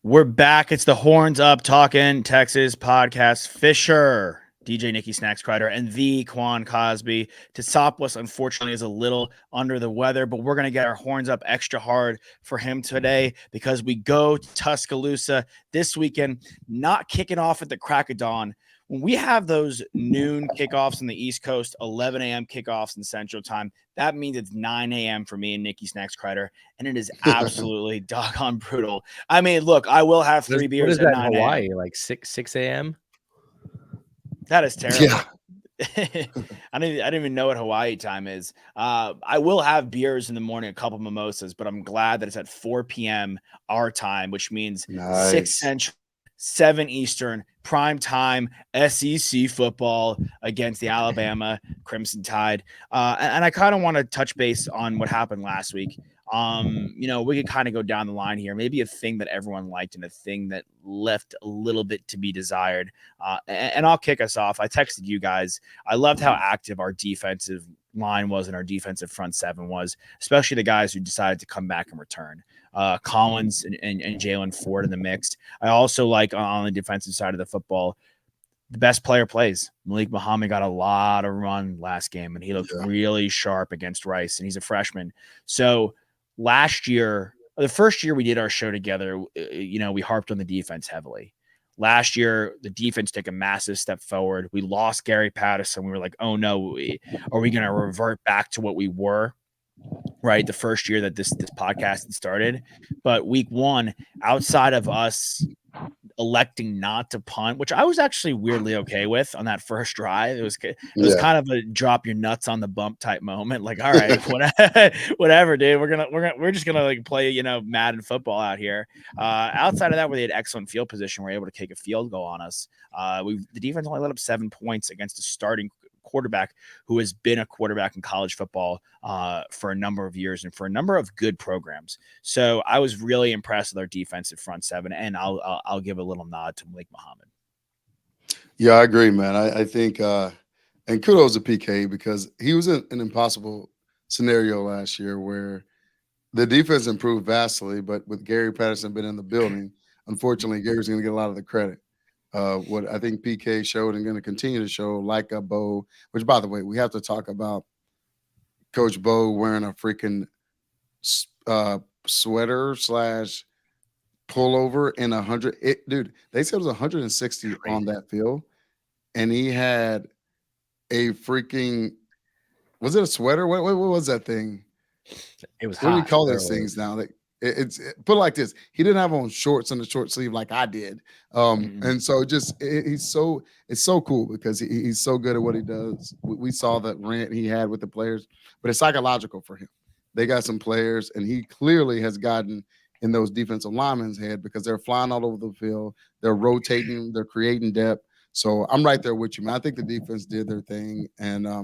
We're back. It's the Horns Up Talking Texas podcast. Fisher, DJ Nikki Snacks Crider, and the Quan Cosby. Tosopoulos, unfortunately, is a little under the weather, but we're going to get our horns up extra hard for him today because we go to Tuscaloosa this weekend, not kicking off at the crack of dawn. When we have those noon kickoffs on the East Coast, 11 a.m. kickoffs in Central Time, that means it's 9 a.m. for me and Nikki Snacks Crider, and it is absolutely doggone brutal. I mean, look, I will have three What beers is at that in 9 Hawaii? a.m. Like 6 a.m.? That is terrible. Yeah. I didn't even know what Hawaii time is. I will have beers in the morning, a couple mimosas, but I'm glad that it's at 4 p.m. our time, which means 6 Central, 7 Eastern, prime time, SEC football against the Alabama Crimson Tide. And I kind of want to touch base on what happened last week. We could kind of go down the line here. Maybe a thing that everyone liked and a thing that left a little bit to be desired. And I'll kick us off. I texted you guys. I loved how active our defensive line was and our defensive front seven was, especially the guys who decided to come back and return. Collins and Jalen Ford in the mix. I also like on the defensive side of the football, the best player plays. Malik Muhammad got a lot of run last game, and he looked really sharp against Rice, and he's a freshman. So last year, the first year we did our show together, we harped on the defense heavily. Last year, the defense took a massive step forward. We lost Gary Patterson. We were like, oh, no, are we going to revert back to what we were? Right, the first year that this podcast had started. But week one, outside of us electing not to punt, which I was actually weirdly okay with on that first drive. It was kind of a drop your nuts on the bump type moment. Like, all right, whatever, dude. We're just gonna like play, Madden football out here. Outside of that, where they had excellent field position, we're able to kick a field goal on us. The defense only let up 7 points against a starting quarterback who has been a quarterback in college football for a number of years and for a number of good programs. So I was really impressed with our defensive front seven, and I'll give a little nod to Malik Muhammad. Yeah, I agree, man. I think, and kudos to PK because he was in an impossible scenario last year where the defense improved vastly, but with Gary Patterson been in the building, unfortunately, Gary's going to get a lot of the credit. What I think PK showed and going to continue to show, like a Bo, which, by the way, we have to talk about Coach Bo wearing a freaking sweater / pullover in 100. Dude, they said it was 160 on that field, and he had a freaking, was it a sweater? What was that thing? It was what hot. do we call those things now? It's put it like this. He didn't have on shorts and the short sleeve like I did. And so it's so cool because he's so good at what he does. We saw that rant he had with the players, but it's psychological for him. They got some players, and he clearly has gotten in those defensive linemen's head because they're flying all over the field. They're rotating, they're creating depth. So I'm right there with you, man. I think the defense did their thing. And I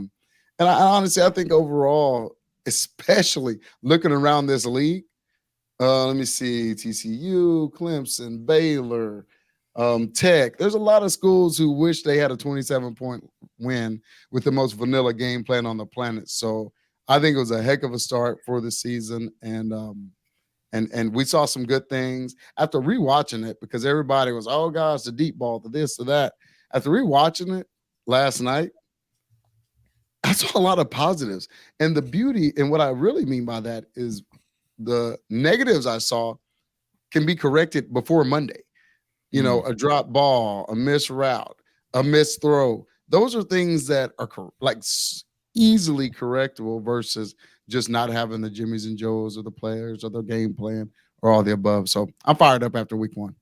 honestly, I think overall, especially looking around this league, let me see, TCU, Clemson, Baylor, Tech. There's a lot of schools who wish they had a 27-point win with the most vanilla game plan on the planet. So I think it was a heck of a start for the season. And we saw some good things. After rewatching it, because everybody was, oh, gosh, the deep ball, the this, to that. After rewatching it last night, I saw a lot of positives. And the beauty, and what I really mean by that is the negatives I saw can be corrected before Monday. A drop ball, a missed route, a missed throw. Those are things that are easily correctable versus just not having the Jimmies and Joes or the players or the game plan or all the above. So I'm fired up after week one.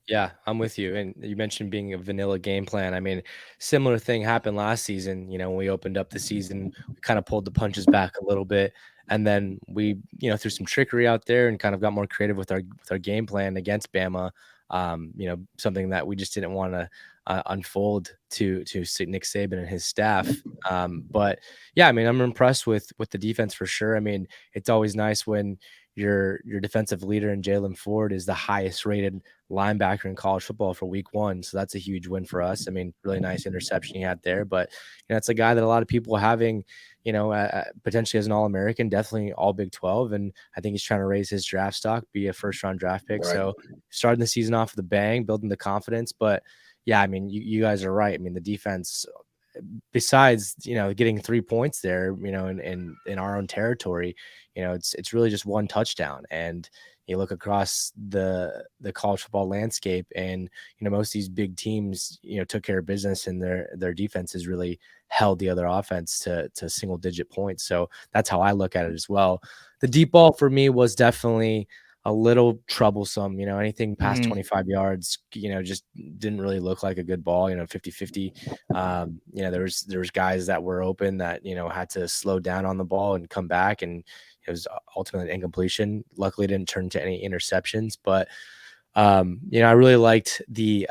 Yeah, I'm with you. And you mentioned being a vanilla game plan. I mean, similar thing happened last season. When we opened up the season, we kind of pulled the punches back a little bit. And then we, threw some trickery out there and kind of got more creative with our game plan against Bama. Something that we just didn't want to unfold to Nick Saban and his staff. But yeah, I mean, I'm impressed with the defense for sure. I mean, it's always nice when your defensive leader in Jalen Ford is the highest rated linebacker in college football for week 1. So that's a huge win for us. I mean, really nice interception he had there, but it's a guy that a lot of people are having, potentially as an All-American, definitely all Big 12. And I think he's trying to raise his draft stock, be a first-round draft pick. Right. So starting the season off with a bang, building the confidence. But yeah, I mean, you guys are right. I mean, the defense, besides, getting 3 points there, in our own territory, it's really just one touchdown. And you look across the college football landscape, and most of these big teams took care of business, and their defense has really held the other offense to single digit points. So that's how I look at it as well. The deep ball for me was definitely a little troublesome. Anything past 25 yards, just didn't really look like a good ball. 50-50. There was guys that were open that had to slow down on the ball and come back, and it was ultimately an incompletion. Luckily, it didn't turn into any interceptions, but I really liked the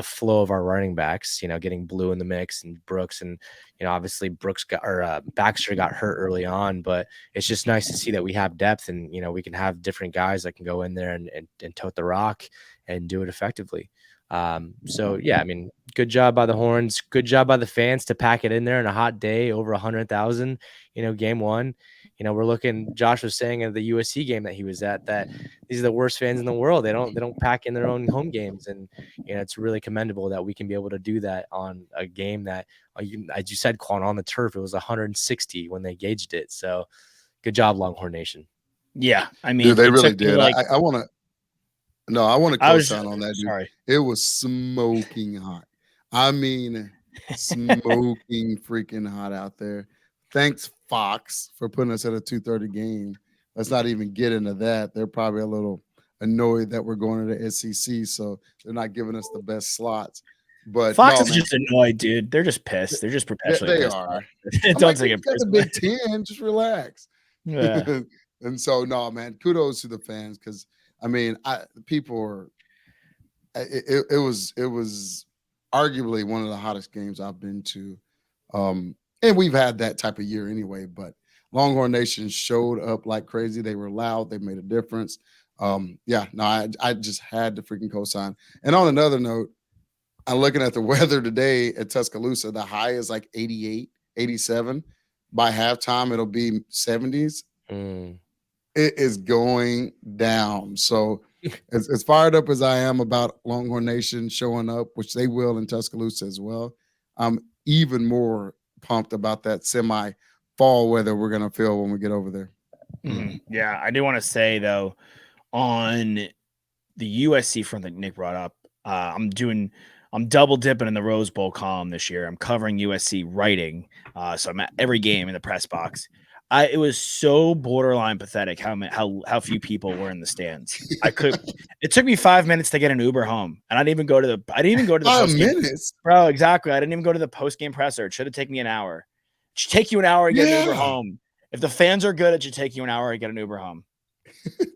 flow of our running backs, getting Blue in the mix and Brooks, and obviously Baxter got hurt early on, but it's just nice to see that we have depth, and we can have different guys that can go in there and tote the rock and do it effectively. So yeah, I mean, good job by the Horns, good job by the fans to pack it in there in a hot day, over 100,000, game 1. We're looking, Josh was saying at the USC game that he was at, that these are the worst fans in the world. They don't pack in their own home games. And, it's really commendable that we can be able to do that on a game that, as you said, Quan, on the turf, it was 160 when they gauged it. So good job, Longhorn Nation. Yeah. I mean, dude, they really did. I want to co-sign on that, dude. Sorry. It was smoking hot. I mean, smoking freaking hot out there. Thanks, Fox, for putting us at a 2:30 game. Let's not even get into that. They're probably a little annoyed that we're going to the SEC, so they're not giving us the best slots. But Fox is just annoyed, dude. They're just pissed. They're just perpetually pissed. They are. Don't take it personally. Got the Big Ten. Just relax. Yeah. And so, no, man, kudos to the fans, because I mean, people were. It was arguably one of the hottest games I've been to. And we've had that type of year anyway, but Longhorn Nation showed up like crazy. They were loud. They made a difference. I just had to freaking co-sign. And on another note, I'm looking at the weather today at Tuscaloosa. The high is like 88, 87. By halftime, it'll be 70s. It is going down. So as fired up as I am about Longhorn Nation showing up, which they will in Tuscaloosa as well, I'm even more pumped about that semi-fall weather we're going to feel when we get over there. Yeah, I do want to say, though, on the USC front that Nick brought up, I'm double dipping in the Rose Bowl column this year. I'm covering USC writing, so I'm at every game in the press box. It was so borderline pathetic how few people were in the stands. It took me 5 minutes to get an Uber home, and I didn't even go to the 5 minutes, bro. Exactly. I didn't even go to the post game presser. It should have taken me an hour. It should take you an hour to get an Uber home. If the fans are good, it should take you an hour to get an Uber home.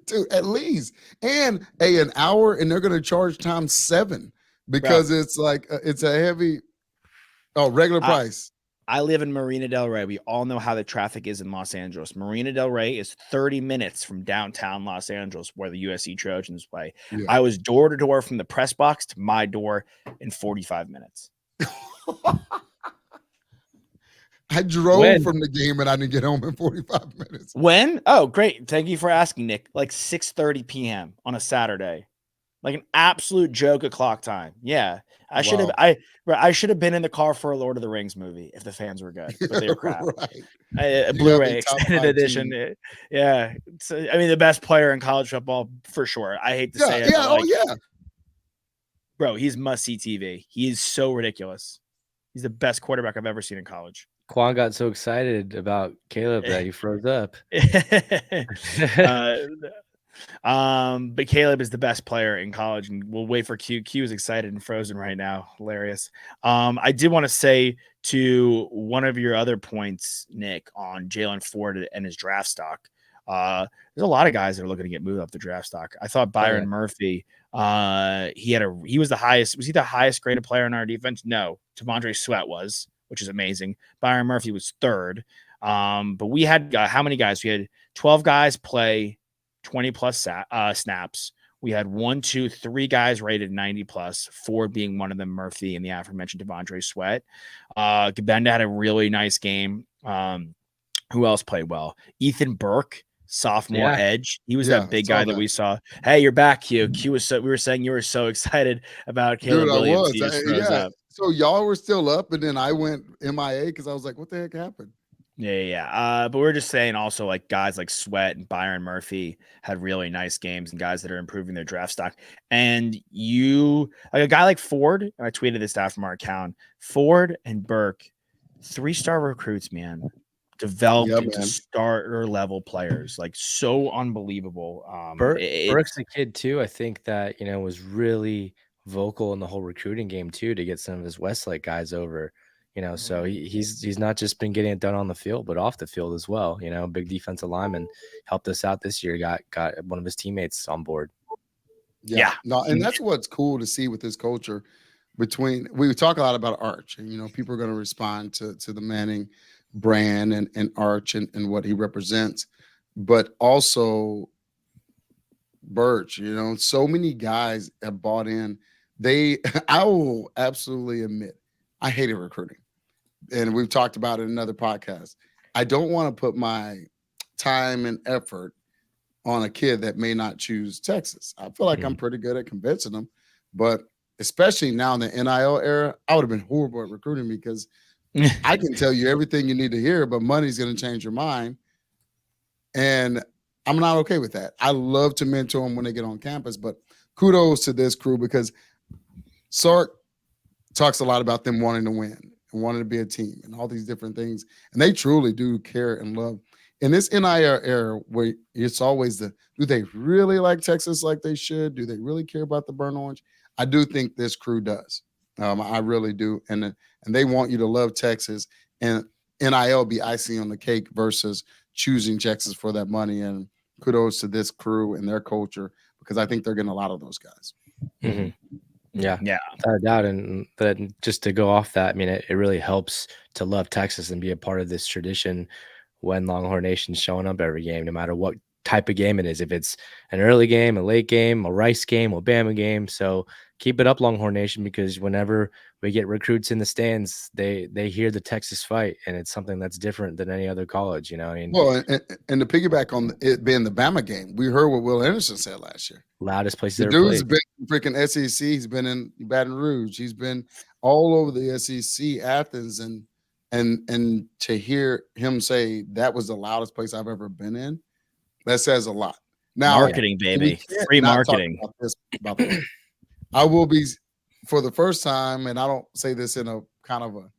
Dude, at least. And an hour, and they're going to charge times 7 because it's like it's a heavy regular price. I live in Marina Del Rey. We all know how the traffic is in Los Angeles. Marina Del Rey is 30 minutes from downtown Los Angeles, where the USC Trojans play. Yeah. I was door to door from the press box to my door in 45 minutes. I drove from the game and I didn't get home in 45 minutes. When? Oh, great. Thank you for asking, Nick. Like 6:30 p.m. on a Saturday. Like an absolute joke of clock time. Yeah. I should have been in the car for a Lord of the Rings movie if the fans were good, but they were crap. Right. Blu-ray extended edition. Yeah. I mean, the best player in college football for sure. I hate to say it. Yeah. Bro, he's must-see TV. He is so ridiculous. He's the best quarterback I've ever seen in college. Quan got so excited about Caleb that he froze up. But Caleb is the best player in college, and we'll wait for Q. Q is excited and frozen right now. Hilarious. I did want to say to one of your other points, Nick, on Jalen Ford and his draft stock. There's a lot of guys that are looking to get moved up the draft stock. I thought Byron Murphy, he was the highest. Was he the highest graded player in our defense? No, T'Vondre Sweat was, which is amazing. Byron Murphy was third. But we had how many guys? We had 12 guys play 20 plus snaps. We had 1, 2, 3 guys rated 90 plus, 4 being one of them, Murphy and the aforementioned Devondre Sweat. Gabenda had a really nice game. Who else played well? Ethan Burke, sophomore edge. He was that big guy that we saw. Hey, you're back, Q. We were saying you were so excited about Caleb Williams. He just froze up. So y'all were still up, and then I went MIA because I was like, what the heck happened? Yeah. But we're just saying also, like, guys like Sweat and Byron Murphy had really nice games, and guys that are improving their draft stock. And you, like a guy like Ford, and I tweeted this out from our account, Ford and Burke, 3-star recruits, man, developed into starter level players, like so unbelievable. Burke's a kid too, I think, that, was really vocal in the whole recruiting game too, to get some of his Westlake guys over. So he's not just been getting it done on the field, but off the field as well. Big defensive lineman, helped us out this year. Got one of his teammates on board. Yeah. No, and that's what's cool to see with this culture. We talk a lot about Arch, and people are going to respond to the Manning brand and Arch and what he represents, but also Birch. So many guys have bought in. I will absolutely admit, I hated recruiting. And we've talked about it in another podcast. I don't want to put my time and effort on a kid that may not choose Texas. I feel like I'm pretty good at convincing them, but especially now in the NIL era, I would have been horrible at recruiting because I can tell you everything you need to hear, but money's going to change your mind. And I'm not okay with that. I love to mentor them when they get on campus, but kudos to this crew because Sark talks a lot about them wanting to win and wanting to be a team and all these different things. And they truly do care and love. In this NIL era where it's always do they really like Texas like they should? Do they really care about the burnt orange? I do think this crew does. I really do. And they want you to love Texas, and NIL be icing on the cake versus choosing Texas for that money. And kudos to this crew and their culture, because I think they're getting a lot of those guys. Mm-hmm. Yeah, without a doubt. And just to go off that, I mean, it really helps to love Texas and be a part of this tradition when Longhorn Nation's showing up every game, no matter what type of game it is. If it's an early game, a late game, a Rice game, a Bama game. So keep it up, Longhorn Nation, because whenever we get recruits in the stands, they hear the Texas fight, and it's something that's different than any other college, Well, and to piggyback on it being the Bama game, we heard what Will Anderson said last year. Loudest place the dude's been in freaking SEC. He's been in Baton Rouge. He's been all over the SEC, Athens, and to hear him say that was the loudest place I've ever been in, that says a lot. Now, marketing, baby, free marketing. About the way. I will be, for the first time, and I don't say this in a kind of a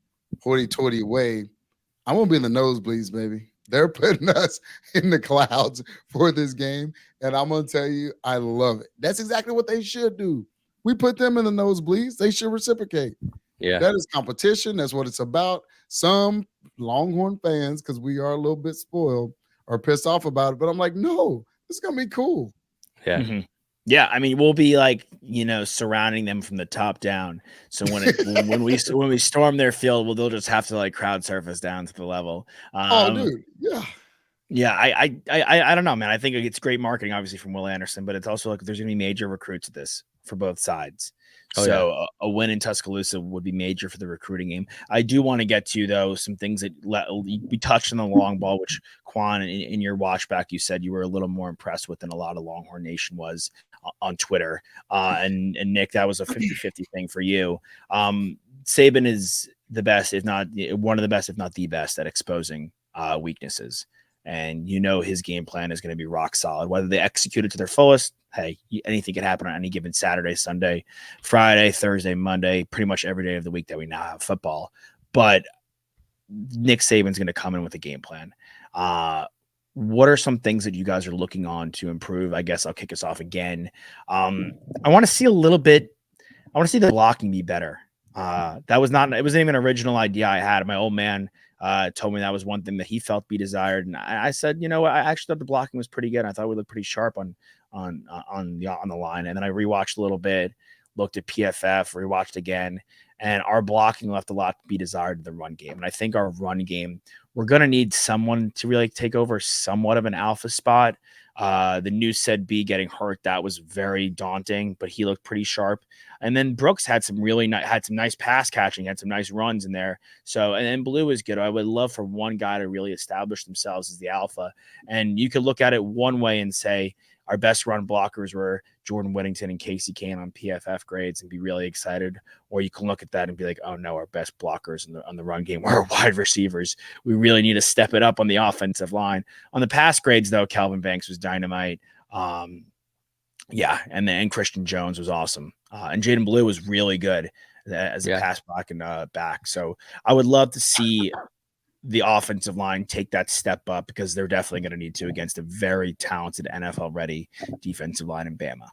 hoity-toity way, I'm going to be in the nosebleeds, baby. They're putting us in the clouds for this game, and I'm going to tell you, I love it. That's exactly what they should do. We put them in the nosebleeds. They should reciprocate. Yeah. That is competition. That's what it's about. Some Longhorn fans, because we are a little bit spoiled, are pissed off about it, but I'm like, no, this is going to be cool. Yeah. Mm-hmm. Yeah, I mean, we'll be like, surrounding them from the top down. So when we storm their field, they'll just have to like crowd surface down to the level. Dude, yeah. Yeah, I don't know, man. I think it's great marketing, obviously, from Will Anderson, but it's also like there's going to be major recruits at this for both sides. A win in Tuscaloosa would be major for the recruiting game. I do want to get to, though, some things that we touched on the long ball, which Quan, in your watch back, you said you were a little more impressed with than a lot of Longhorn Nation was on Twitter. And Nick, that was a 50-50 thing for you. Saban is the best, if not one of the best, if not the best, at exposing weaknesses. And his game plan is going to be rock solid. Whether they execute it to their fullest, hey, anything can happen on any given Saturday, Sunday, Friday, Thursday, Monday, pretty much every day of the week that we now have football. But Nick Saban's going to come in with a game plan. What are some things that you guys are looking on to improve? I guess I'll kick us off again. I want to see a little bit. I want to see the blocking be better. It wasn't even an original idea I had. My old man told me that was one thing that he felt be desired, and I said, I actually thought the blocking was pretty good. I thought we looked pretty sharp on the line, and then I rewatched a little bit, looked at PFF, rewatched again, and our blocking left a lot to be desired in the run game. And I think our run game, we're going to need someone to really take over somewhat of an alpha spot. The new said B getting hurt, that was very daunting, but he looked pretty sharp. And then Brooks had some nice pass catching, had some nice runs in there. So, and then Blue is good. I would love for one guy to really establish themselves as the alpha. And you could look at it one way and say our best run blockers were Jordan Whittington and Casey Kane on PFF grades and be really excited. Or you can look at that and be like, oh no, our best blockers on the run game were wide receivers. We really need to step it up on the offensive line. On the pass grades, though, Calvin Banks was dynamite. And Christian Jones was awesome. And Jaden Blue was really good as a pass block and back. So I would love to see the offensive line take that step up because they're definitely going to need to against a very talented NFL-ready defensive line in Bama.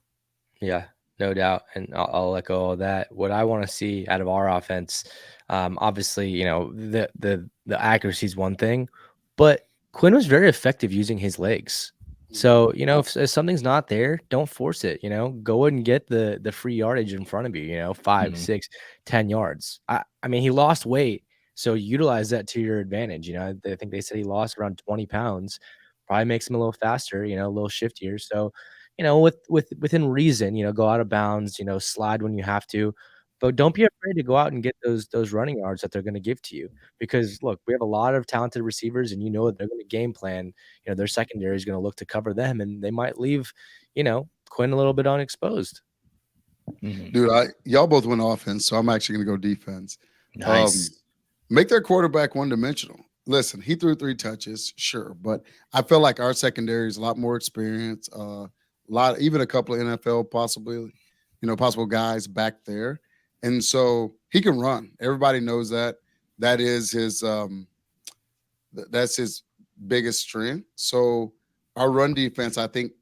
Yeah, no doubt. And I'll echo all that. What I want to see out of our offense, obviously, the accuracy is one thing, but Quinn was very effective using his legs. So, if something's not there, don't force it, go and get the free yardage in front of you, 5, 6, 10 yards. I mean, he lost weight, so utilize that to your advantage. I think they said he lost around 20 pounds, probably makes him a little faster, a little shiftier. So, within reason, go out of bounds, slide when you have to, but don't be afraid to go out and get those running yards that they're going to give to you. Because look, we have a lot of talented receivers, and they're going to game plan. Their secondary is going to look to cover them, and they might leave, Quinn a little bit unexposed. Dude, y'all both went offense, so I'm actually going to go defense. Nice. Make their quarterback one-dimensional. Listen, he threw 3 touches, sure, but I feel like our secondary is a lot more experienced. Even a couple of NFL possible guys back there. And so he can run. Everybody knows that. That is his that's his biggest strength. So our run defense, I think,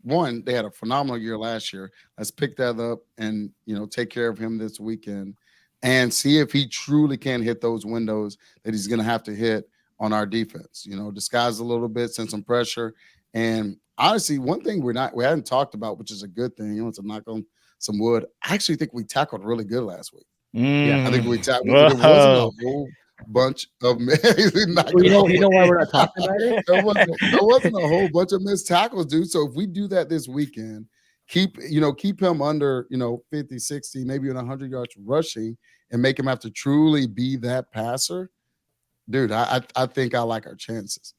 one, they had a phenomenal year last year. Let's pick that up and take care of him this weekend and see if he truly can hit those windows that he's gonna have to hit on our defense. Disguise a little bit, send some pressure. And honestly, one thing we hadn't talked about, which is a good thing, to knock on some wood. I actually think we tackled really good last week. Yeah, I think we tackled. There wasn't a whole bunch of you know why we're not talking about it? There wasn't a whole bunch of missed tackles, dude. So if we do that this weekend, keep him under 50, 60, maybe even 100 yards rushing, and make him have to truly be that passer, dude. I think I like our chances.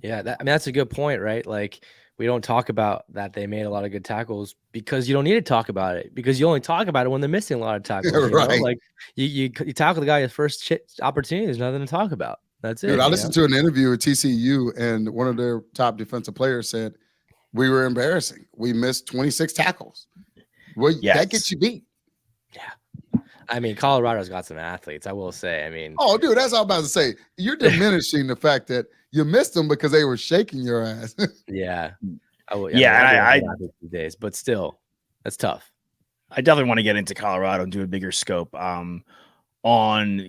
Yeah, that's a good point, right? Like, we don't talk about that they made a lot of good tackles because you don't need to talk about it, because you only talk about it when they're missing a lot of tackles. Right. Like you tackle the guy his first opportunity, there's nothing to talk about. That's it. Dude, I listened to an interview with TCU, and one of their top defensive players said we were embarrassing. We missed 26 tackles. Well, that gets you beat. Yeah. I mean, Colorado's got some athletes, I will say. I mean, oh, dude, that's all I'm about to say. You're diminishing the fact that you missed them because they were shaking your ass. Yeah. I these days, but still, that's tough. I definitely want to get into Colorado and do a bigger scope on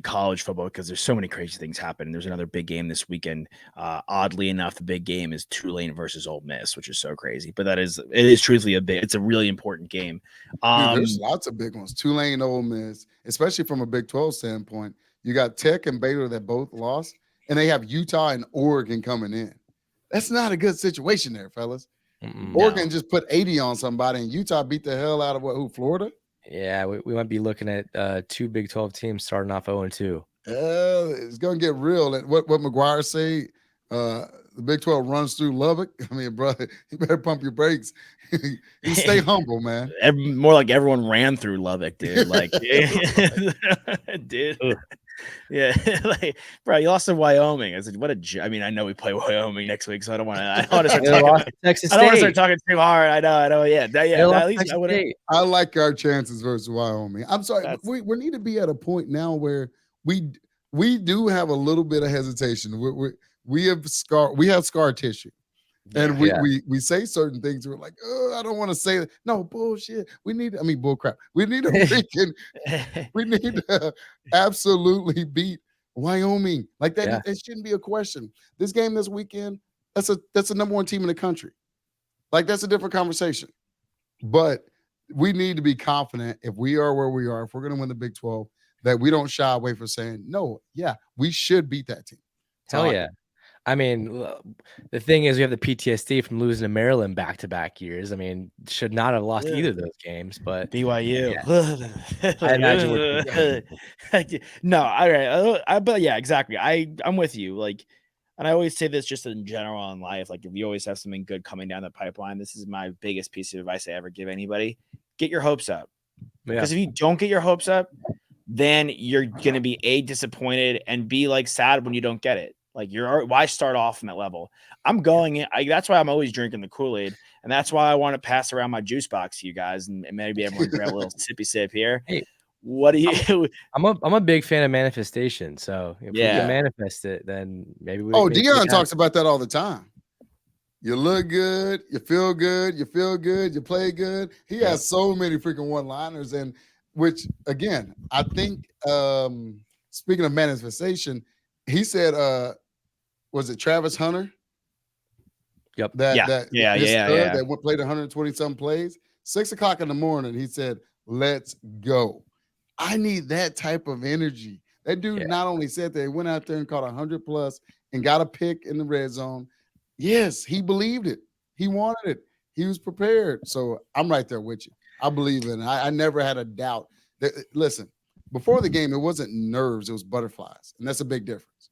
college football because there's so many crazy things happening. There's another big game this weekend. Oddly enough, the big game is Tulane versus Ole Miss, which is so crazy. But it is truthfully it's a really important game. Dude, there's lots of big ones. Tulane, Ole Miss, especially from a Big 12 standpoint. You got Tech and Baylor that both lost, and they have Utah and Oregon coming in. That's not a good situation there, fellas. Oregon just put 80 on somebody, and Utah beat the hell out of Florida? Yeah, we might be looking at 2 Big 12 teams starting off 0-2. It's going to get real. And what McGuire say, the Big 12 runs through Lubbock. I mean, brother, you better pump your brakes. You stay humble, man. More like everyone ran through Lubbock, dude. Like, dude. Yeah, like, bro, you lost to Wyoming. I said, I mean, I know we play Wyoming next week, so I don't want to. I don't want to start talking too hard. I know. Yeah, at least I would. I like our chances versus Wyoming. I'm sorry, we need to be at a point now where we do have a little bit of hesitation. We have scar tissue. And we say certain things. We're like, oh, I don't want to say that. No, bullshit. Bull crap. We need to absolutely beat Wyoming. Like that. It shouldn't be a question. This game this weekend, that's the number 1 team in the country. Like, that's a different conversation. But we need to be confident if we are where we are, if we're going to win the Big 12, that we don't shy away from saying, no, we should beat that team. Hell yeah. I mean, the thing is, we have the PTSD from losing to Maryland back-to-back years. I mean, should not have lost either of those games, but BYU. I imagine we're No, all right. But yeah, exactly. I'm with you. Like, and I always say this just in general in life. Like, if you always have something good coming down the pipeline, this is my biggest piece of advice I ever give anybody. Get your hopes up. Because if you don't get your hopes up, then you're gonna be disappointed and be like sad when you don't get it. Like, why start off in that level? I'm going in. That's why I'm always drinking the Kool-Aid, and that's why I want to pass around my juice box to you guys, and maybe everyone grab a little sippy sip here. Hey, what do you? I'm a big fan of manifestation. So if we can manifest it, then maybe we. Oh, Dion talks about that all the time. You look good, you feel good, you play good. He has so many freaking one-liners, and which again, I think speaking of manifestation, he said was it Travis Hunter? Yep. That played 120 some plays. 6 o'clock in the morning, he said, "Let's go." I need that type of energy. That dude not only said that, he went out there and caught 100 plus and got a pick in the red zone. Yes, he believed it. He wanted it. He was prepared. So I'm right there with you. I believe in it. I never had a doubt. Listen, before the game, it wasn't nerves, it was butterflies. And that's a big difference.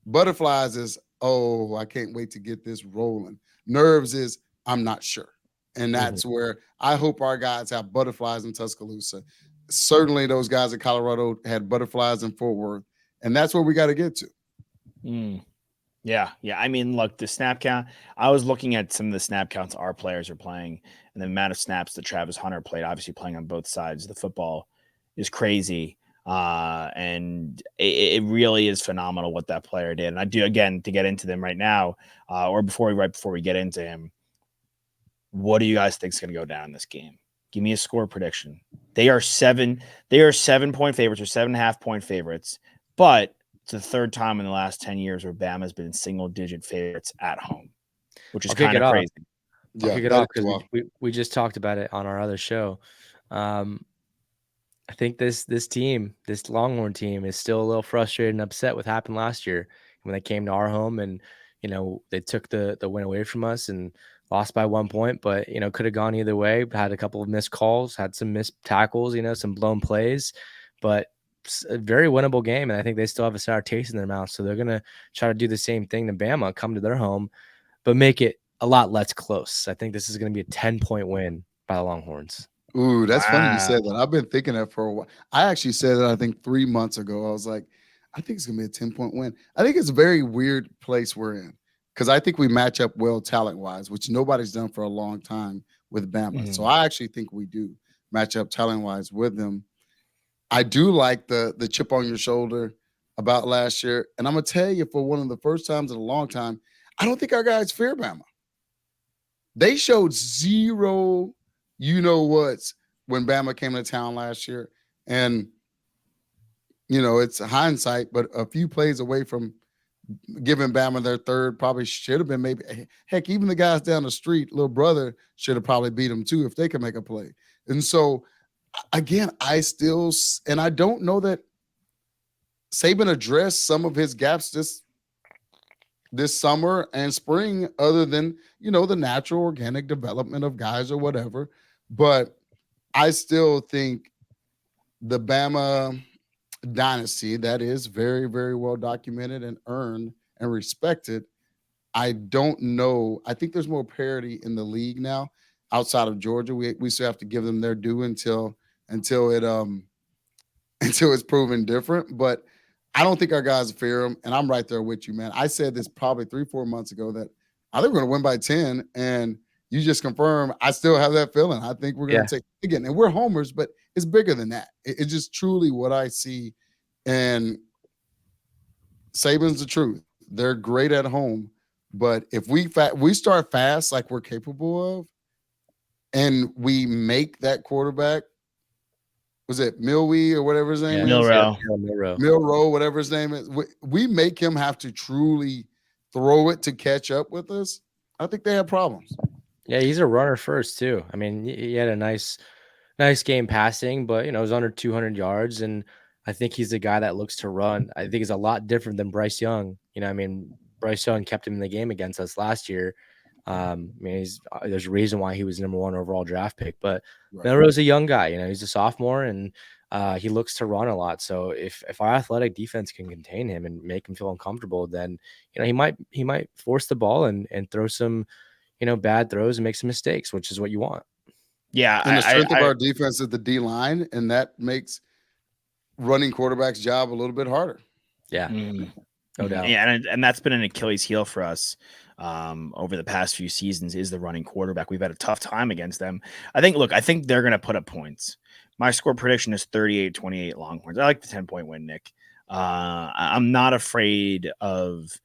Butterflies is, oh, I can't wait to get this rolling. Nerves is, I'm not sure. And that's where I hope our guys have butterflies in Tuscaloosa. Certainly those guys in Colorado had butterflies in Fort Worth. And that's where we got to get to. Yeah. I mean, look, the snap count. I was looking at some of the snap counts our players are playing, and the amount of snaps that Travis Hunter played, obviously playing on both sides of the football, is crazy. And it really is phenomenal what that player did. And I do, again, to get into them right now, right before we get into him, what do you guys think is going to go down in this game? Give me a score prediction. They are 7-point favorites or 7.5-point favorites, but it's the third time in the last 10 years where Bama has been single-digit favorites at home, which is kind of crazy. I'll kick it off because we just talked about it on our other show. I think this Longhorn team is still a little frustrated and upset with what happened last year when they came to our home and, they took the win away from us and lost by 1 point, but, could have gone either way. Had a couple of missed calls, had some missed tackles, some blown plays, but a very winnable game. And I think they still have a sour taste in their mouth. So they're going to try to do the same thing to Bama, come to their home, but make it a lot less close. I think this is going to be a 10-point win by the Longhorns. Ooh, that's funny you said that. I've been thinking that for a while. I actually said that I think 3 months ago. I was like, I think it's going to be a 10-point win. I think it's a very weird place we're in because I think we match up well talent-wise, which nobody's done for a long time with Bama. So I actually think we do match up talent-wise with them. I do like the chip on your shoulder about last year. And I'm going to tell you, for one of the first times in a long time, I don't think our guys fear Bama. They showed zero you-know-whats when Bama came to town last year. And, it's hindsight, but a few plays away from giving Bama their third probably should have been maybe – heck, even the guys down the street, little brother, should have probably beat them too if they could make a play. And so, again, I don't know that Saban addressed some of his gaps this summer and spring other than, the natural organic development of guys or whatever. But I still think the Bama dynasty that is very, very well documented and earned and respected. I don't know. I think there's more parity in the league now outside of Georgia. We still have to give them their due until it's proven different. But I don't think our guys fear them. And I'm right there with you, man. I said this probably 3-4 months ago that I think we're going to win by 10. And you just confirm I still have that feeling. I think we're going to take again. And we're homers, but it's bigger than that. It's just truly what I see. And Saban's the truth. They're great at home. But if we start fast like we're capable of, and we make that quarterback, was it Milwee or whatever his name is? Milrow, whatever his name is. We make him have to truly throw it to catch up with us. I think they have problems. Yeah, he's a runner first too. I mean, he had a nice game passing, but it was under 200 yards, and I think he's the guy that looks to run. I think he's a lot different than Bryce Young. Bryce Young kept him in the game against us last year. I mean, there's a reason why he was number 1 overall draft pick. But Milroe's a young guy. He's a sophomore, and he looks to run a lot. So if our athletic defense can contain him and make him feel uncomfortable, then he might force the ball and throw some bad throws and make some mistakes, which is what you want. Yeah, and the strength of our defense is the D line, and that makes running quarterback's job a little bit harder. Yeah, no doubt. Yeah, and that's been an Achilles heel for us over the past few seasons is the running quarterback. We've had a tough time against them. I think they're going to put up points. My score prediction is 38-28 Longhorns. I like the 10-point win, Nick. I'm not afraid of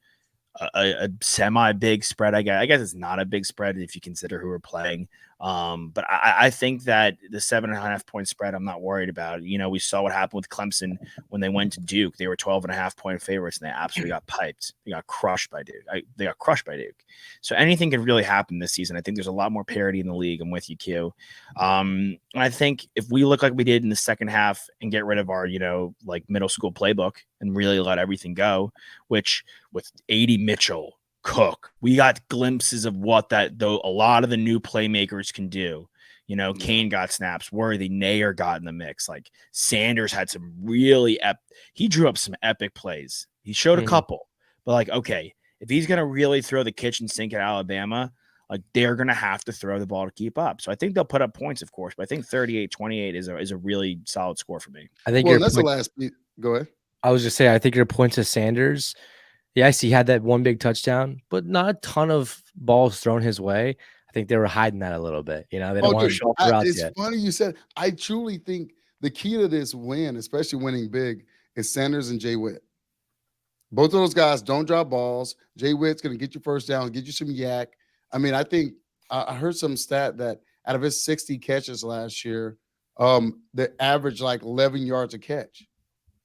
a semi-big spread. I guess it's not a big spread if you consider who we're playing. But I think that the 7.5 point spread, I'm not worried about. We saw what happened with Clemson when they went to Duke. They were 12.5 point favorites, and they absolutely got piped. They got crushed by Duke. So anything could really happen this season. I think there's a lot more parity in the league. I'm with you, Q. And I think if we look like we did in the second half and get rid of our, middle school playbook and really let everything go, which with 80 Mitchell, Cook, we got glimpses of what a lot of the new playmakers can do. Kane got snaps, Worthy, Nair got in the mix. Like Sanders had some really he drew up some epic plays. He showed a couple, but okay, if he's gonna really throw the kitchen sink at Alabama, they're gonna have to throw the ball to keep up. So I think they'll put up points, of course, but I think 38-28 is a really solid score for me. I think that's the last. Go ahead. I was just saying, I think your point to Sanders. Yes, he had that one big touchdown, but not a ton of balls thrown his way. I think they were hiding that a little bit. They don't want to show off the routes yet. It's funny you said. I truly think the key to this win, especially winning big, is Sanders and Jay Witt. Both of those guys don't drop balls. Jay Witt's going to get you first down, get you some yak. I mean, I think I heard some stat that out of his 60 catches last year, the average 11 yards a catch.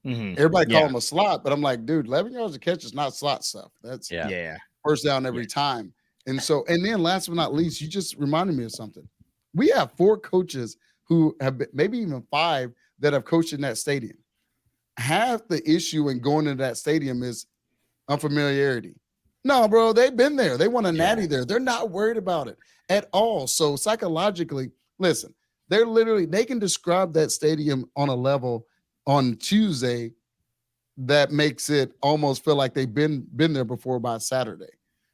Everybody call him a slot, but I'm like, dude, 11 yards a catch is not slot stuff. That's first down every time. And then last but not least, you just reminded me of something. We have 4 coaches who have been, maybe even 5 that have coached in that stadium. Half the issue in going into that stadium is unfamiliarity. No, bro, they've been there. They want a natty there. They're not worried about it at all. So psychologically, listen, they can describe that stadium on a level on Tuesday that makes it almost feel like they've been there before by Saturday.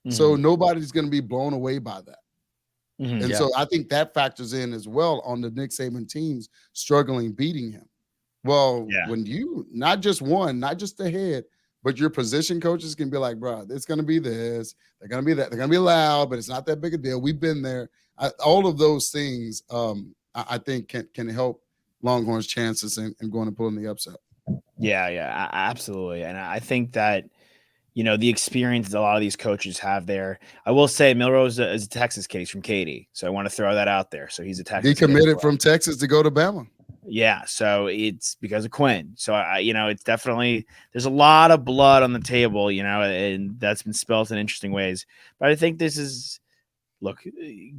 So nobody's going to be blown away by that. So I think that factors in as well on the Nick Saban teams struggling beating him. Well, when you not just the head, but your position coaches can be like, bro, it's going to be this, they're going to be that, they're going to be loud, but it's not that big a deal. We've been there. All of those things I think can help Longhorns' chances and going to pull in the upset. Yeah, absolutely. And I think that, the experience that a lot of these coaches have there. I will say Milroe's is a Texas kid. He's from Katy. So I want to throw that out there. So he's a Texas kid. He committed from Texas to go to Bama. Yeah. So it's because of Quinn. So, it's definitely, there's a lot of blood on the table, and that's been spelled in interesting ways. But I think this is,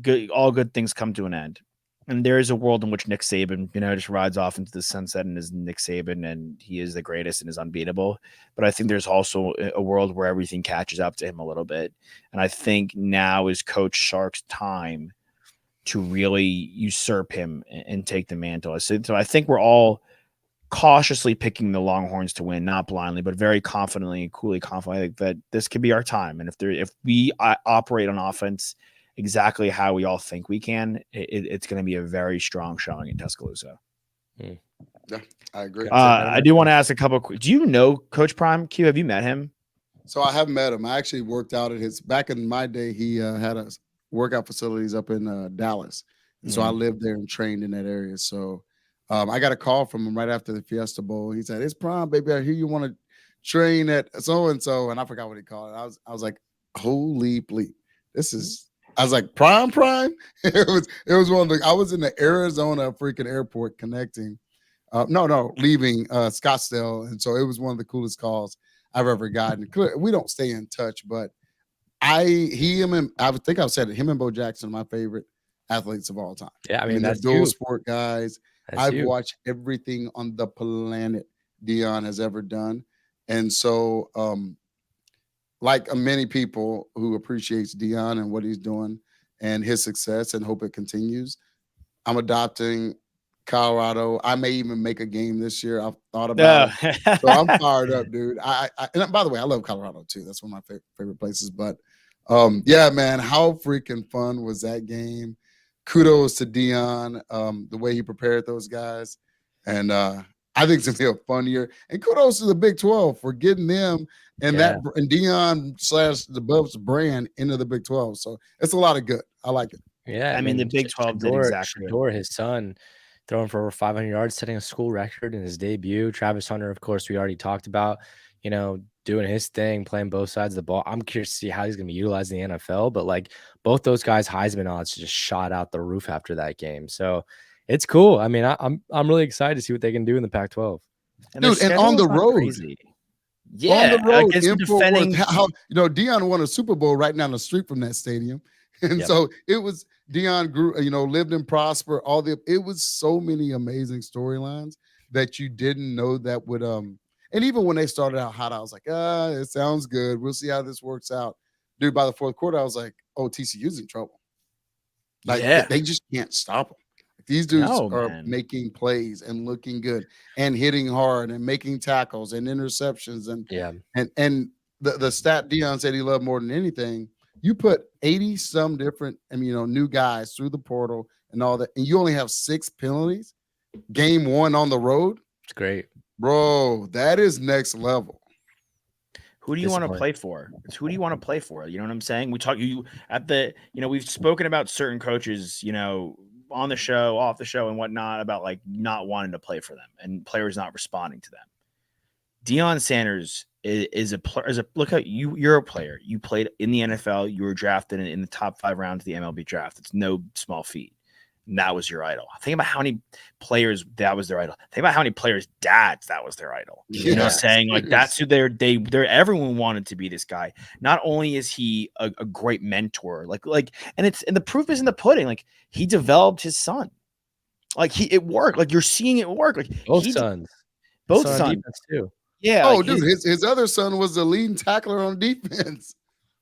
good. All good things come to an end. And there is a world in which Nick Saban, just rides off into the sunset and is Nick Saban and he is the greatest and is unbeatable. But I think there's also a world where everything catches up to him a little bit. And I think now is Coach Sark's time to really usurp him and take the mantle. So I think we're all cautiously picking the Longhorns to win, not blindly, but very confidently and coolly confident. I think that this could be our time. And if we operate on offense exactly how we all think we can, it's going to be a very strong showing in Tuscaloosa. Yeah, I agree. I do want to ask a couple. Do you know Coach Prime? Q, have you met him? So I have met him. I actually worked out at back in my day. He had a workout facilities up in Dallas, and so I lived there and trained in that area. So I got a call from him right after the Fiesta Bowl. He said, "It's Prime, baby. I hear you want to train at so and so," and I forgot what he called it. I was like, "Holy bleep, this is." I was like, Prime. It was one of the. I was in the Arizona freaking airport connecting, leaving Scottsdale, and so it was one of the coolest calls I've ever gotten. We don't stay in touch, but I think I've said it. Him and Bo Jackson are my favorite athletes of all time. Yeah, I mean that's dual sport guys. I've watched everything on the planet Dion has ever done, and so like many people who appreciates Deion and what he's doing and his success and hope it continues, I'm adopting Colorado. I may even make a game this year. I've thought about it. So I'm fired up, dude. And by the way, I love Colorado too. That's one of my favorite places. But yeah, man, how freaking fun was that game? Kudos to Deion, the way he prepared those guys. And I think it's gonna be a fun year. And kudos to the Big 12 for getting them and Deion / the Buffs brand into the Big 12. So it's a lot of good. I like it. Yeah, I mean the Big 12 did exactly. Shador, his son, throwing for over 500 yards, setting a school record in his debut. Travis Hunter, of course, we already talked about, doing his thing, playing both sides of the ball. I'm curious to see how he's going to be utilized in the NFL, but like both those guys, Heisman odds just shot out the roof after that game. So it's cool. I mean, I'm really excited to see what they can do in the Pac-12. Dude, and on the road. Crazy. Yeah, on the road, defending. How Deion won a Super Bowl right down the street from that stadium, and so it was Deion grew, lived and prospered. It was so many amazing storylines that you didn't know that would and even when they started out hot, I was like, it sounds good. We'll see how this works out, dude. By the fourth quarter, I was like, oh, TCU's in trouble. Like they just can't stop them. These dudes are making plays and looking good and hitting hard and making tackles and interceptions and the stat Deion said he loved more than anything. You put 80 some different new guys through the portal and all that, and you only have 6 penalties. Game 1 on the road. It's great, bro. That is next level. Who do you want to play for? Who do you want to play for? You know what I'm saying? We talk we've spoken about certain coaches, on the show, off the show, and whatnot about like not wanting to play for them and players not responding to them. Deion Sanders is a player. Look at you. You're a player. You played in the NFL. You were drafted in the top 5 rounds of the MLB draft. It's no small feat. And that was your idol. Think about how many players that was their idol. Think about how many players' dads that was their idol. You know what I'm saying? Like that's who they're everyone wanted to be this guy. Not only is he a great mentor, and the proof is in the pudding. Like he developed his son. Like it worked. Like you're seeing it work. Like both sons too. Yeah. Oh, dude, his other son was the leading tackler on defense.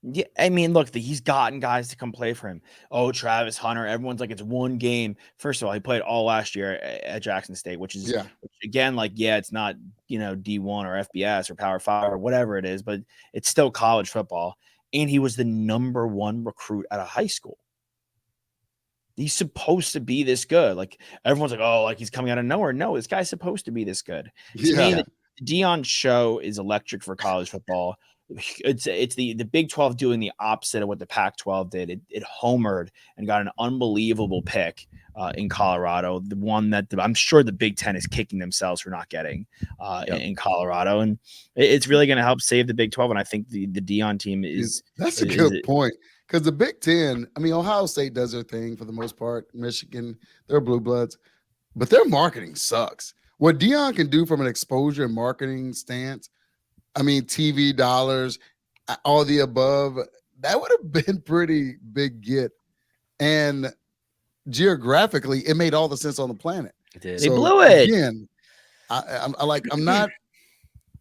Yeah, I mean, look, he's gotten guys to come play for him. Oh, Travis Hunter. Everyone's like, it's one game. First of all, he played all last year at Jackson State, which is again, it's not D1 or FBS or Power 5 or whatever it is, but it's still college football. And he was the number 1 recruit out of high school. He's supposed to be this good. Like everyone's like, oh, like he's coming out of nowhere. No, this guy's supposed to be this good. To me, the Deion show is electric for college football. It's the Big 12 doing the opposite of what the Pac-12 did. It homered and got an unbelievable pick in Colorado, the one that I'm sure the Big 10 is kicking themselves for not getting in Colorado, and it's really going to help save the Big 12. And I think the Deion team that's a good point, because the Big 10, I mean, Ohio State does their thing for the most part. Michigan, they're blue bloods, but their marketing sucks. What Deion can do from an exposure and marketing stance, I mean, TV dollars, all the above, that would have been pretty big get. And geographically, it made all the sense on the planet. It did. They blew it. Again, I'm not,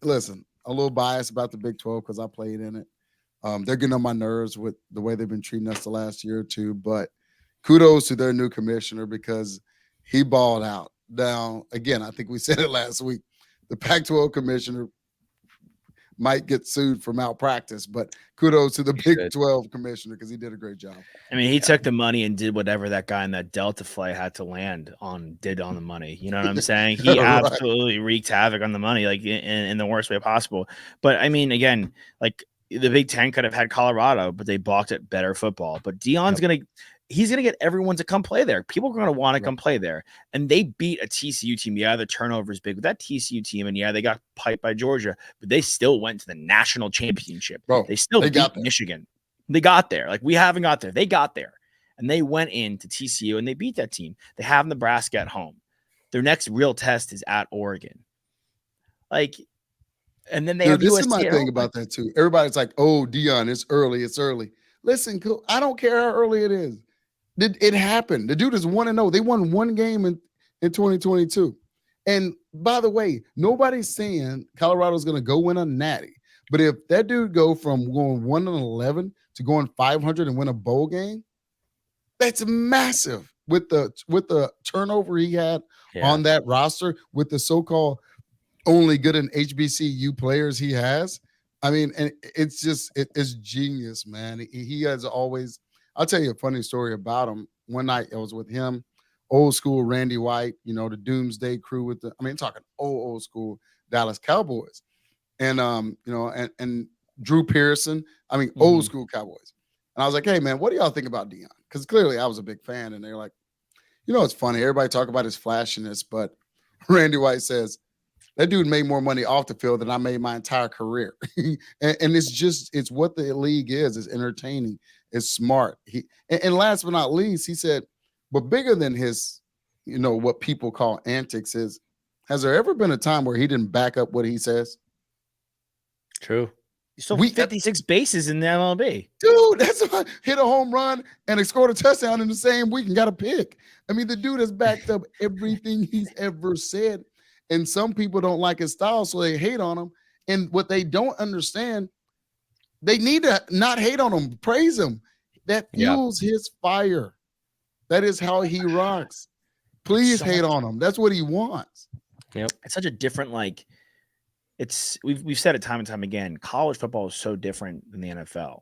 listen, a little biased about the Big 12 because I played in it. They're getting on my nerves with the way they've been treating us the last year or two. But kudos to their new commissioner because he balled out. Now, again, I think we said it last week. The Pac-12 commissioner might get sued for malpractice, but kudos to the Big 12 commissioner because he did a great job. I mean, he took the money and did whatever that guy in that Delta flight had to land on, did on the money. You know what I'm saying? He absolutely wreaked havoc on the money, like in the worst way possible. But I mean, again, like the Big 10 could have had Colorado, but they balked at better football. But Deion's he's going to get everyone to come play there. People are going to want to come play there. And they beat a TCU team. Yeah, the turnover is big with that TCU team. And yeah, they got piped by Georgia, but they still went to the national championship. Bro, they still beat Michigan. They got there. Like we haven't got there. They got there. And they went into TCU and they beat that team. They have Nebraska at home. Their next real test is at Oregon. Like, and then they have this USC is my thing about that too. Everybody's like, oh, Deion, it's early. It's early. Listen, I don't care how early it is. It happened. The dude is 1-0. They won one game in 2022. And by the way, nobody's saying Colorado's going to go win a natty. But if that dude go from going 1-11 to going 500 and win a bowl game, that's massive. With the turnover he had on that roster, with the so-called only good in HBCU players he has. I mean, and it's just it's genius, man. He has always. I'll tell you a funny story about him. One night I was with him, old school Randy White, the Doomsday Crew with talking old school Dallas Cowboys, and and Drew Pearson. Old school Cowboys. And I was like, hey man, what do y'all think about Deion? Because clearly I was a big fan, and they're like, it's funny. Everybody talk about his flashiness, but Randy White says, that dude made more money off the field than I made my entire career. and it's what the league is. It's entertaining. It's smart. And last but not least, he said, but bigger than his, what people call antics is, has there ever been a time where he didn't back up what he says? True. You stole 56 bases in the MLB. Dude, that's hit a home run and scored a touchdown in the same week and got a pick. The dude has backed up everything he's ever said. And some people don't like his style, so they hate on him. And what they don't understand, they need to not hate on him, praise him. That fuels his fire. That is how he rocks. Please hate on him. That's what he wants. Yep. It's such a different, we've said it time and time again. College football is so different than the NFL.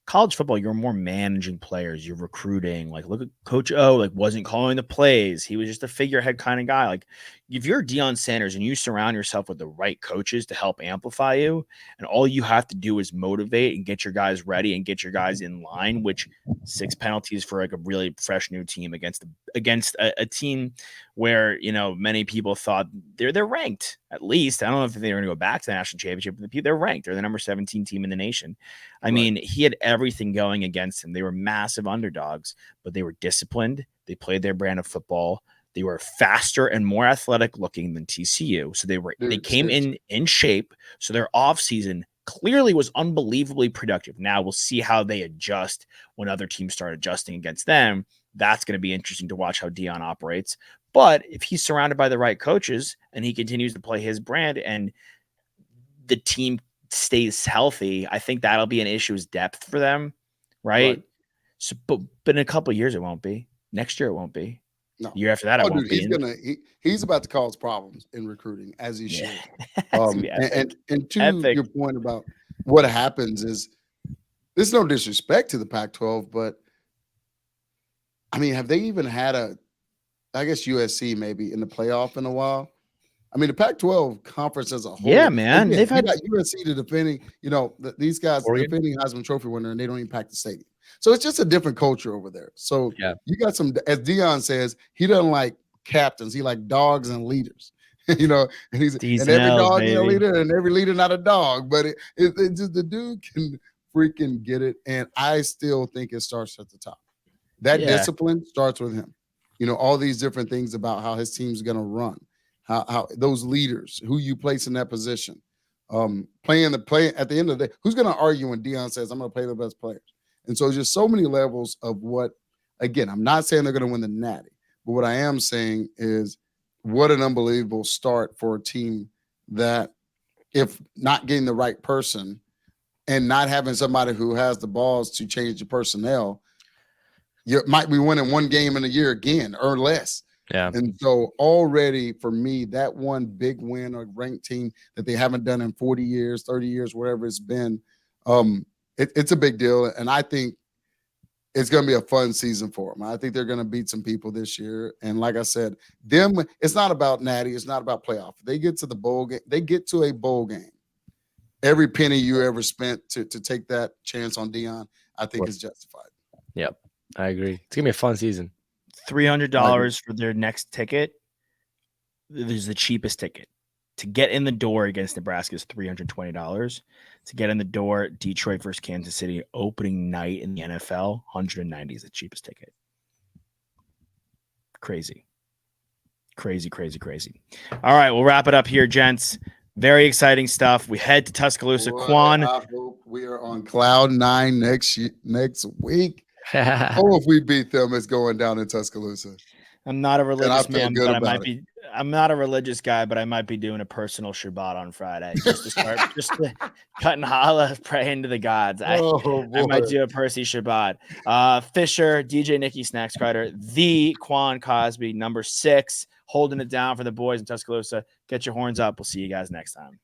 College football, you're more managing players, you're recruiting. Look at Coach O, wasn't calling the plays. He was just a figurehead kind of guy. If you're Deion Sanders and you surround yourself with the right coaches to help amplify you, and all you have to do is motivate and get your guys ready and get your guys in line, which 6 penalties for a really fresh new team against a team where, many people thought they're ranked, at least. I don't know if they're going to go back to the national championship, but they're ranked. They're the number 17 team in the nation. I mean, he had everything going against him. They were massive underdogs, but they were disciplined. They played their brand of football. They were faster and more athletic looking than TCU. So they came in shape. So their offseason clearly was unbelievably productive. Now we'll see how they adjust when other teams start adjusting against them. That's going to be interesting to watch how Deion operates. But if he's surrounded by the right coaches and he continues to play his brand and the team stays healthy, I think that'll be an issue, is depth for them, right? So, but in a couple of years it won't be. Next year it won't be. No. The year after that, it won't be. He's about to cause problems in recruiting, as he should. And to your point about what happens is, there's no disrespect to the Pac-12, but have they even had I guess USC maybe in the playoff in a while? The Pac-12 conference as a whole. Yeah, man. They've got USC to defending, these guys defending Heisman Trophy winner, and they don't even pack the stadium. So it's just a different culture over there. So you got some, as Deion says, he doesn't like captains. He like dogs and leaders. And every dog is a leader, and every leader not a dog. But it just, the dude can freaking get it. And I still think it starts at the top. That discipline starts with him. All these different things about how his team's going to run. How those leaders, who you place in that position, playing the play at the end of the day, who's going to argue when Deion says, I'm going to play the best players? And so just so many levels of what, again, I'm not saying they're going to win the Natty, but what I am saying is what an unbelievable start for a team that, if not getting the right person and not having somebody who has the balls to change the personnel, you might be winning one game in a year again or less. Yeah. And so already for me, that one big win or ranked team that they haven't done in 40 years, 30 years, whatever it's been, it's a big deal. And I think it's going to be a fun season for them. I think they're going to beat some people this year. And like I said, it's not about Natty. It's not about playoff. They get to the bowl game. They get to a bowl game. Every penny you ever spent to take that chance on Deion, I think is justified. Yep. I agree. It's going to be a fun season. $300 for their next ticket. There's the cheapest ticket. To get in the door against Nebraska is $320. To get in the door, Detroit versus Kansas City opening night in the NFL, $190 is the cheapest ticket. Crazy. All right, we'll wrap it up here, gents. Very exciting stuff. We head to Tuscaloosa. Quan. I hope we are on cloud 9 next week. If we beat them, it's going down in Tuscaloosa. I'm not a religious man, but I'm not a religious guy, but I might be doing a personal Shabbat on Friday just to start, just to cut and holla, pray into the gods. I might do a Percy Shabbat. Fisher, DJ Nicky Snacks Crider, the Quan Cosby, number 6, holding it down for the boys in Tuscaloosa. Get your horns up. We'll see you guys next time.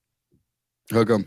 Hook 'em.